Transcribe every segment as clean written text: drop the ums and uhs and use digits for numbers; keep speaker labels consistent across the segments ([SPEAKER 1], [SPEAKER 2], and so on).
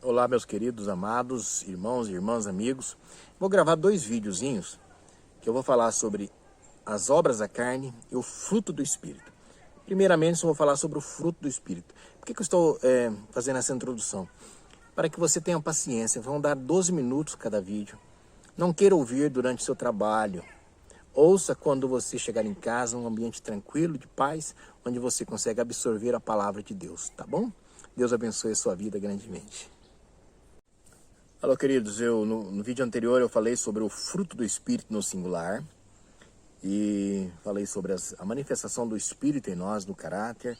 [SPEAKER 1] Olá, meus queridos, amados, irmãos e irmãs, amigos. Vou gravar 2 videozinhos que eu vou falar sobre as obras da carne e o fruto do Espírito. Primeiramente, eu vou falar sobre o fruto do Espírito. Por que eu estou fazendo essa introdução? Para que você tenha paciência. Vão dar 12 minutos cada vídeo. Não queira ouvir durante o seu trabalho. Ouça quando você chegar em casa, um ambiente tranquilo, de paz, onde você consegue absorver a palavra de Deus, tá bom? Deus abençoe a sua vida grandemente. Alô, queridos, no vídeo anterior eu falei sobre o fruto do Espírito no singular e falei sobre a manifestação do Espírito em nós, no caráter,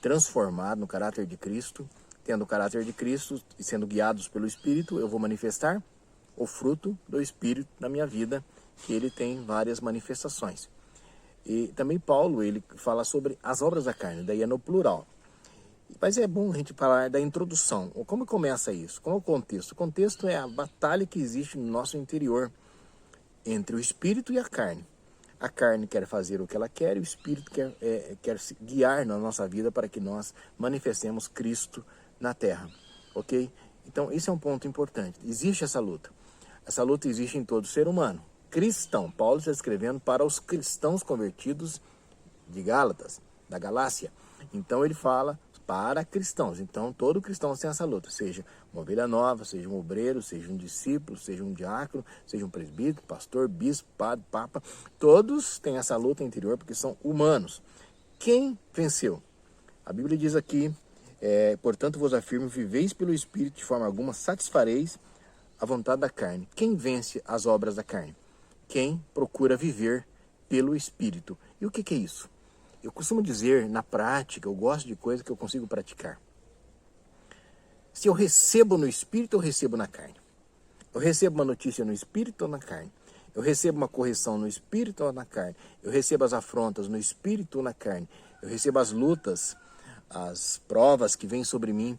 [SPEAKER 1] transformado no caráter de Cristo. Tendo o caráter de Cristo e sendo guiados pelo Espírito, eu vou manifestar o fruto do Espírito na minha vida, que ele tem várias manifestações. E também Paulo, ele fala sobre as obras da carne, daí é no plural. Mas é bom a gente falar da introdução. Como começa isso? Qual é o contexto? O contexto é a batalha que existe no nosso interior entre o espírito e a carne. A carne quer fazer o que ela quer e o espírito quer se guiar na nossa vida para que nós manifestemos Cristo na terra. Ok? Então, esse é um ponto importante. Existe essa luta. Essa luta existe em todo ser humano. Cristão. Paulo está escrevendo para os cristãos convertidos de Gálatas, da Galácia. Então, ele fala para cristãos. Então, todo cristão tem essa luta, seja uma ovelha nova, seja um obreiro, seja um discípulo, seja um diácono, seja um presbítero, pastor, bispo, padre, papa. Todos têm essa luta interior porque são humanos. Quem venceu? A Bíblia diz aqui, portanto vos afirmo, viveis pelo Espírito, de forma alguma satisfareis a vontade da carne. Quem vence as obras da carne? Quem procura viver pelo Espírito. E o que é isso? Eu costumo dizer, na prática, eu gosto de coisas que eu consigo praticar. Se eu recebo no Espírito, eu recebo na carne. Eu recebo uma notícia no Espírito ou na carne. Eu recebo uma correção no Espírito ou na carne. Eu recebo as afrontas no Espírito ou na carne. Eu recebo as lutas, as provas que vêm sobre mim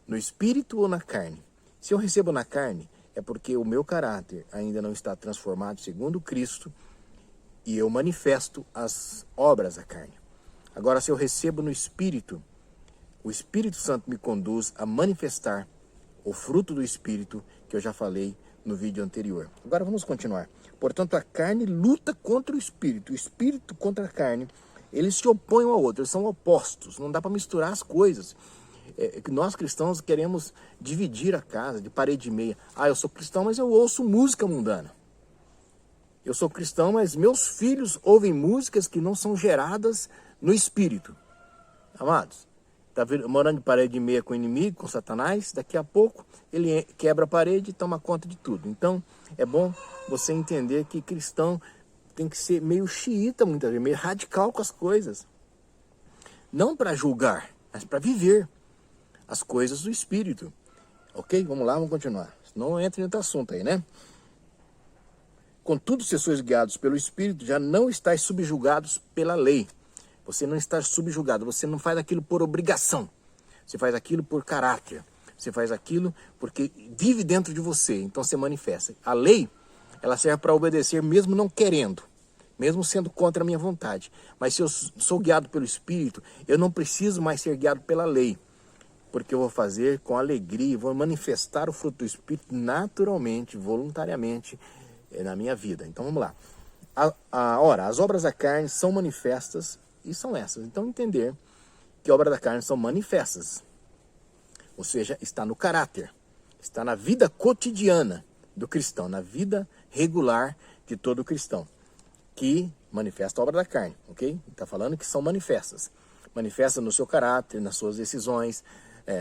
[SPEAKER 1] no Espírito ou na carne. Se eu recebo na carne, é porque o meu caráter ainda não está transformado segundo Cristo, e eu manifesto as obras da carne. Agora, se eu recebo no Espírito, o Espírito Santo me conduz a manifestar o fruto do Espírito, que eu já falei no vídeo anterior. Agora vamos continuar. Portanto, a carne luta contra o Espírito contra a carne. Eles se opõem um ao outro, eles são opostos, não dá para misturar as coisas. Nós cristãos queremos dividir a casa de parede e meia. Eu sou cristão, mas eu ouço música mundana. Eu sou cristão, mas meus filhos ouvem músicas que não são geradas no Espírito. Amados, está morando de parede e meia com o inimigo, com Satanás, daqui a pouco ele quebra a parede e toma conta de tudo. Então, é bom você entender que cristão tem que ser meio xiita muitas vezes, meio radical com as coisas. Não para julgar, mas para viver as coisas do Espírito. Ok? Vamos lá, vamos continuar. Não entra em outro assunto aí, né? Contudo, se sois guiados pelo Espírito, já não estáis subjugados pela lei. Você não está subjugado, você não faz aquilo por obrigação. Você faz aquilo por caráter. Você faz aquilo porque vive dentro de você, então você manifesta. A lei, ela serve para obedecer mesmo não querendo, mesmo sendo contra a minha vontade. Mas se eu sou guiado pelo Espírito, eu não preciso mais ser guiado pela lei, porque eu vou fazer com alegria, vou manifestar o fruto do Espírito naturalmente, voluntariamente, na minha vida. Então vamos lá. Ora, as obras da carne são manifestas e são essas. Então entender que obras da carne são manifestas. Ou seja, está no caráter, está na vida cotidiana do cristão, na vida regular de todo cristão, que manifesta a obra da carne, ok? Está falando que são manifestas. Manifesta no seu caráter, nas suas decisões,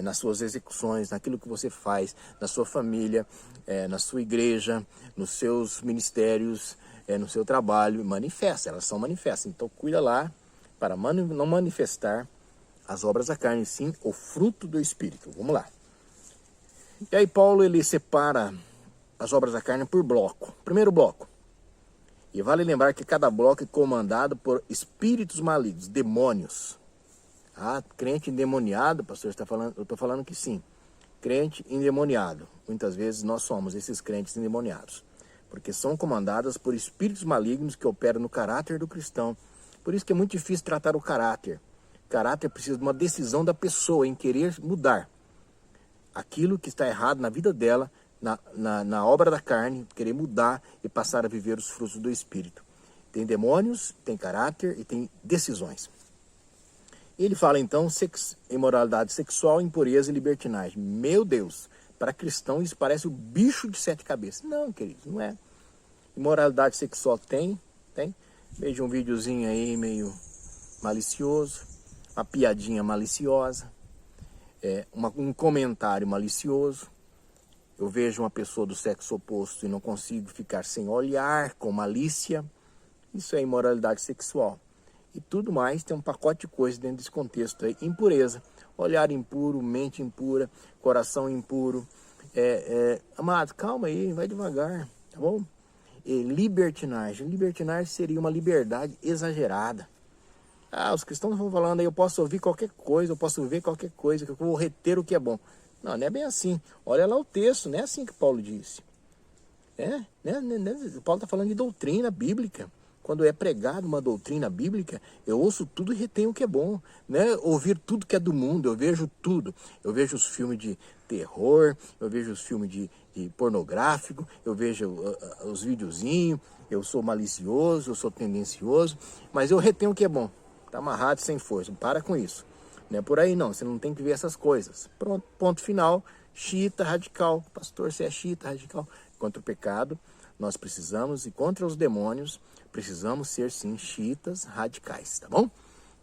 [SPEAKER 1] nas suas execuções, naquilo que você faz, na sua família, na sua igreja, nos seus ministérios, no seu trabalho, manifesta, elas são manifestas. Então cuida lá para não manifestar as obras da carne, sim o fruto do Espírito. Vamos lá. E aí Paulo, ele separa as obras da carne por bloco. Primeiro bloco. E vale lembrar que cada bloco é comandado por espíritos malignos, demônios. Crente endemoniado, pastor, está falando, eu estou falando que sim. Crente endemoniado. Muitas vezes nós somos esses crentes endemoniados. Porque são comandadas por espíritos malignos que operam no caráter do cristão. Por isso que é muito difícil tratar o caráter. Caráter precisa de uma decisão da pessoa em querer mudar. aquilo que está errado na vida dela, na obra da carne, querer mudar e passar a viver os frutos do Espírito. Tem demônios, tem caráter e tem decisões. Ele fala então, imoralidade sexual, impureza e libertinagem. Meu Deus, para cristão isso parece o bicho de 7 cabeças. Não, queridos, não é. Imoralidade sexual tem. Veja um videozinho aí meio malicioso, uma piadinha maliciosa, um comentário malicioso. Eu vejo uma pessoa do sexo oposto e não consigo ficar sem olhar, com malícia. Isso é imoralidade sexual. E tudo mais, tem um pacote de coisas dentro desse contexto aí. Impureza, olhar impuro, mente impura, coração impuro. Amado, calma aí, vai devagar, tá bom? Libertinagem. Libertinagem seria uma liberdade exagerada. Os cristãos estão falando aí, eu posso ouvir qualquer coisa, eu posso ver qualquer coisa, que eu vou reter o que é bom. Não, não é bem assim. Olha lá o texto, não é assim que Paulo disse. Paulo está falando de doutrina bíblica. Quando é pregado uma doutrina bíblica, eu ouço tudo e retenho o que é bom. Né? Ouvir tudo que é do mundo, eu vejo tudo. Eu vejo os filmes de terror, eu vejo os filmes de pornográfico, eu vejo os videozinhos, eu sou malicioso, eu sou tendencioso, mas eu retenho o que é bom. Está amarrado sem força, para com isso. Não é por aí não, você não tem que ver essas coisas. Pronto, ponto final, xiita radical. Pastor, você é xiita radical. Contra o pecado, nós precisamos, e contra os demônios, precisamos ser sim xiitas radicais, tá bom?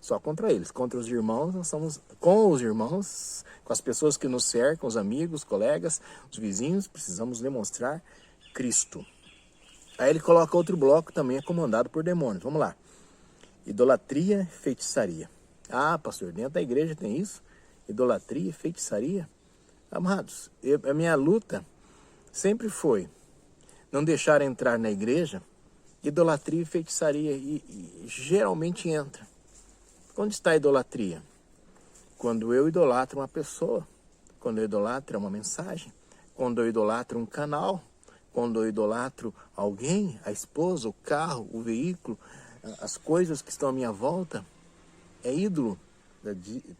[SPEAKER 1] Só contra eles. Contra os irmãos, nós somos com os irmãos, com as pessoas que nos cercam, os amigos, colegas, os vizinhos, precisamos demonstrar Cristo. Aí ele coloca outro bloco também, é comandado por demônios. Vamos lá. Idolatria, feitiçaria. Pastor, dentro da igreja tem isso? Idolatria, feitiçaria? Amados, a minha luta sempre foi não deixar entrar na igreja idolatria e feitiçaria, e geralmente entra. Onde está a idolatria? Quando eu idolatro uma pessoa, quando eu idolatro uma mensagem, quando eu idolatro um canal, quando eu idolatro alguém, a esposa, o carro, o veículo, as coisas que estão à minha volta, é ídolo.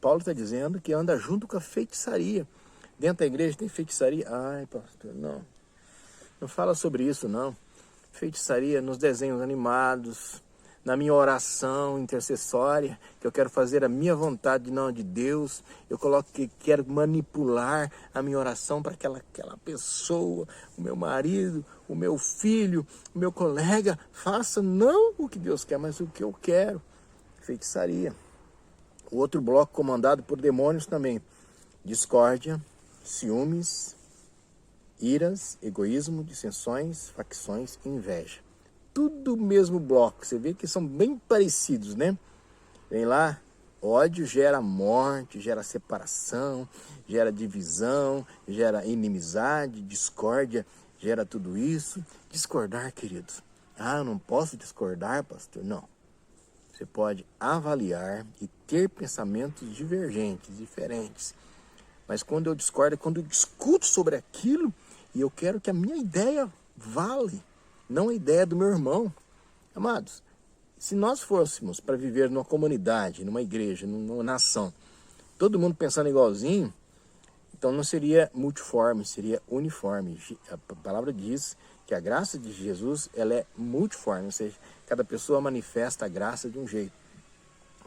[SPEAKER 1] Paulo está dizendo que anda junto com a feitiçaria. Dentro da igreja tem feitiçaria? Ai, pastor, não. Não fala sobre isso, não. Feitiçaria nos desenhos animados, na minha oração intercessória, que eu quero fazer a minha vontade, não a de Deus. Eu coloco que quero manipular a minha oração para aquela pessoa, o meu marido, o meu filho, o meu colega, faça não o que Deus quer, mas o que eu quero. Feitiçaria. O outro bloco comandado por demônios também. Discórdia, ciúmes, iras, egoísmo, dissensões, facções e inveja. Tudo mesmo bloco. Você vê que são bem parecidos, né? Vem lá, ódio gera morte, gera separação, gera divisão, gera inimizade, discórdia, gera tudo isso. Discordar, queridos. Eu não posso discordar, pastor? Não. Você pode avaliar e ter pensamentos divergentes, diferentes. Mas quando eu discordo, quando eu discuto sobre aquilo, e eu quero que a minha ideia vale, não a ideia do meu irmão. Amados, se nós fôssemos para viver numa comunidade, numa igreja, numa nação, todo mundo pensando igualzinho, então não seria multiforme, seria uniforme. A palavra diz que a graça de Jesus, ela é multiforme, ou seja, cada pessoa manifesta a graça de um jeito.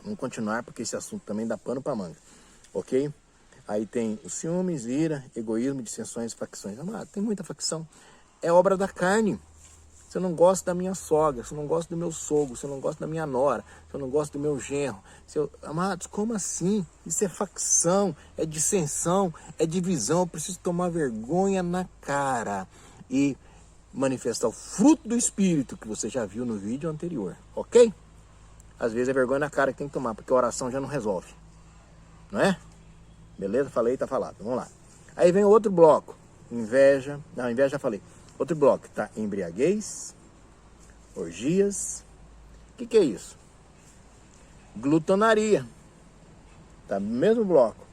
[SPEAKER 1] Vamos continuar, porque esse assunto também dá pano para manga, ok? Aí tem os ciúmes, ira, egoísmo, dissensões, facções. Amado, tem muita facção. É obra da carne. Você não gosta da minha sogra, você não gosta do meu sogro, você não gosta da minha nora, você não gosta do meu genro. Amados, como assim? Isso é facção, é dissensão, é divisão. Eu preciso tomar vergonha na cara e manifestar o fruto do Espírito, que você já viu no vídeo anterior, ok? Às vezes é vergonha na cara que tem que tomar, porque a oração já não resolve, não é? Beleza? Falei, tá falado. Vamos lá. Aí vem outro bloco. Inveja. Não, inveja já falei. Outro bloco, tá? Embriaguez, orgias. O que é isso? Glutonaria. Tá? Mesmo bloco.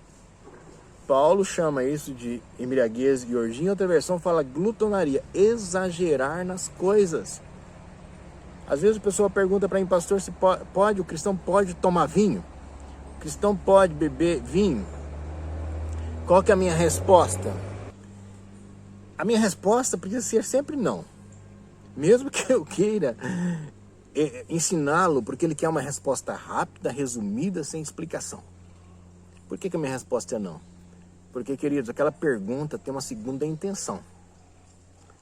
[SPEAKER 1] Paulo chama isso de embriaguez e orgia. Em outra versão fala glutonaria. Exagerar nas coisas. Às vezes a pessoa pergunta para mim, pastor, se pode, o cristão pode tomar vinho? O cristão pode beber vinho? Qual que é a minha resposta? A minha resposta precisa ser sempre não. Mesmo que eu queira ensiná-lo, porque ele quer uma resposta rápida, resumida, sem explicação. Por que a minha resposta é não? Porque, queridos, aquela pergunta tem uma segunda intenção.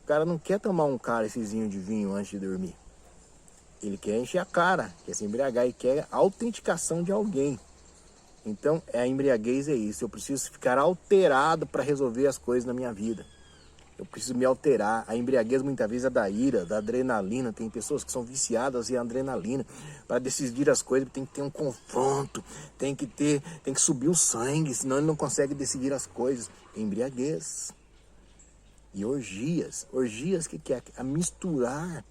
[SPEAKER 1] O cara não quer tomar um cálicezinho de vinho antes de dormir. Ele quer encher a cara, quer se embriagar e quer a autenticação de alguém. Então, a embriaguez é isso. Eu preciso ficar alterado para resolver as coisas na minha vida. Eu preciso me alterar. A embriaguez muitas vezes é da ira, da adrenalina. Tem pessoas que são viciadas em adrenalina. Para decidir as coisas tem que ter um confronto, tem que subir o sangue, senão ele não consegue decidir as coisas. Embriaguez. E orgias. Orgias que é a misturar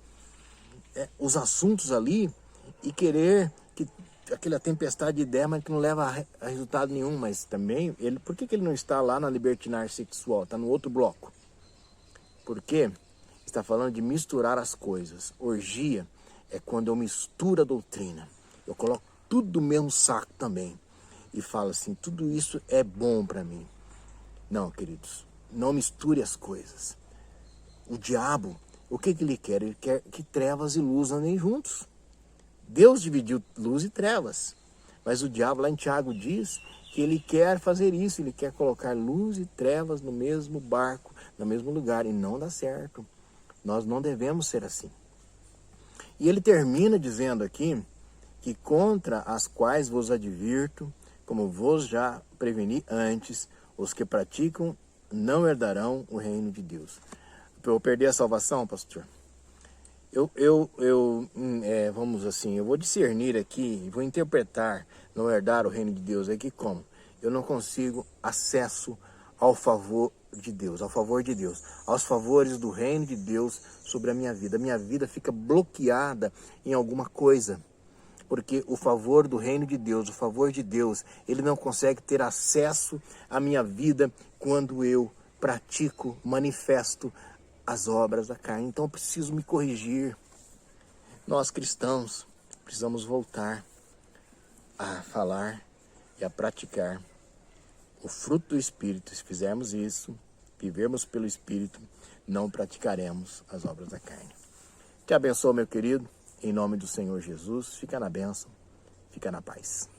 [SPEAKER 1] os assuntos ali e querer que aquela tempestade de ideia, mas que não leva a resultado nenhum. Mas também, por que ele não está lá na libertinagem sexual? Está no outro bloco. Porque está falando de misturar as coisas. Orgia é quando eu misturo a doutrina. Eu coloco tudo no mesmo saco também. E falo assim, tudo isso é bom para mim. Não, queridos, não misture as coisas. O diabo, o que ele quer? Ele quer que trevas e luz andem juntos. Deus dividiu luz e trevas. Mas o diabo, lá em Tiago, diz que ele quer fazer isso. Ele quer colocar luz e trevas no mesmo barco, no mesmo lugar. E não dá certo. Nós não devemos ser assim. E ele termina dizendo aqui que contra as quais vos advirto, como vos já preveni antes, os que praticam não herdarão o reino de Deus. Para eu perder a salvação, pastor? Vamos assim, eu vou discernir aqui, vou interpretar não herdar o reino de Deus aqui como? Eu não consigo acesso ao favor de Deus, ao favor de Deus, aos favores do reino de Deus sobre a minha vida. A minha vida fica bloqueada em alguma coisa, porque o favor do reino de Deus, o favor de Deus, ele não consegue ter acesso à minha vida quando eu pratico, manifesto as obras da carne. Então eu preciso me corrigir. Nós cristãos precisamos voltar a falar e a praticar o fruto do Espírito. Se fizermos isso, vivermos pelo Espírito, não praticaremos as obras da carne. Te abençoe, meu querido, em nome do Senhor Jesus. Fica na bênção, fica na paz.